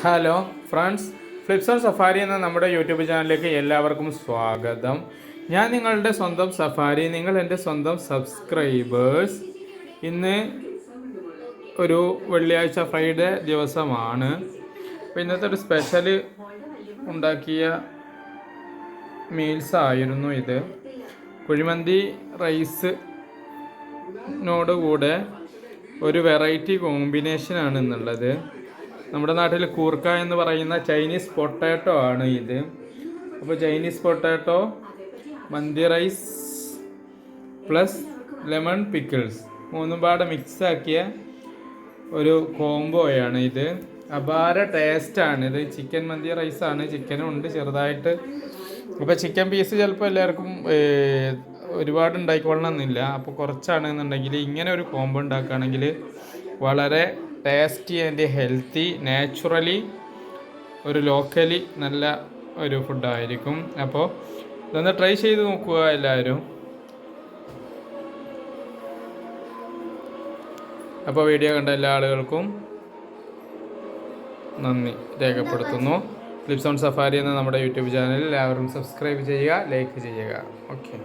Hello friends, flips on safari എന്ന നമ്മുടെ YouTube ചാനലിലേക്ക് എല്ലാവർക്കും സ്വാഗതം. ഞാൻ നിങ്ങളുടെ സ്വന്തം സഫാരി, നിങ്ങൾ എൻ്റെ സ്വന്തം സബ്സ്ക്രൈബേഴ്സ്. ഇന്ന് ഒരു വെള്ളിയാഴ്ച ഫ്രൈഡേ ദിവസമാണ്. അപ്പോൾ ഇന്നത്തെ ഒരു സ്പെഷ്യൽ ഉണ്ടാക്കിയ മീൽസ് ആയിരുന്നു ഇത്. കുഴിമന്തി റൈസിനോട് കൂടെ ഒരു വെറൈറ്റി കോമ്പിനേഷനാണ് എന്നുള്ളത്. നമ്മുടെ നാട്ടിൽ കൂർക്ക എന്ന് പറയുന്ന ചൈനീസ് പൊട്ടാറ്റോ ആണ് ഇത്. അപ്പോൾ ചൈനീസ് പൊട്ടാറ്റോ, മന്തി റൈസ് പ്ലസ് ലെമൺ പിക്കിൾസ് മൂന്നും പാടെ മിക്സാക്കിയ ഒരു കോംബോയാണ് ഇത്. അപാര ടേസ്റ്റാണ് ഇത്. ചിക്കൻ മന്തി റൈസാണ്, ചിക്കനും ഉണ്ട് ചെറുതായിട്ട്. അപ്പോൾ ചിക്കൻ പീസ് ചിലപ്പോൾ എല്ലാവർക്കും ഒരുപാട് ഉണ്ടായിക്കൊള്ളണമെന്നില്ല. അപ്പോൾ കുറച്ചാണെന്നുണ്ടെങ്കിൽ ഇങ്ങനെ ഒരു കോംബോ ഉണ്ടാക്കുകയാണെങ്കിൽ വളരെ ടേസ്റ്റി ആൻഡ് ഹെൽത്തി, നാച്ചുറലി ഒരു ലോക്കലി നല്ല ഒരു ഫുഡായിരിക്കും. അപ്പോൾ ഇതൊന്ന് ട്രൈ ചെയ്ത് നോക്കുക എല്ലാവരും. അപ്പോൾ വീഡിയോ കണ്ട എല്ലാ ആളുകൾക്കും നന്ദി രേഖപ്പെടുത്തുന്നു. ഫ്ലിപ്സ് ഓൺ സഫാരി എന്ന നമ്മുടെ യൂട്യൂബ് ചാനൽ എല്ലാവരും സബ്സ്ക്രൈബ് ചെയ്യുക, ലൈക്ക് ചെയ്യുക. ഓക്കെ.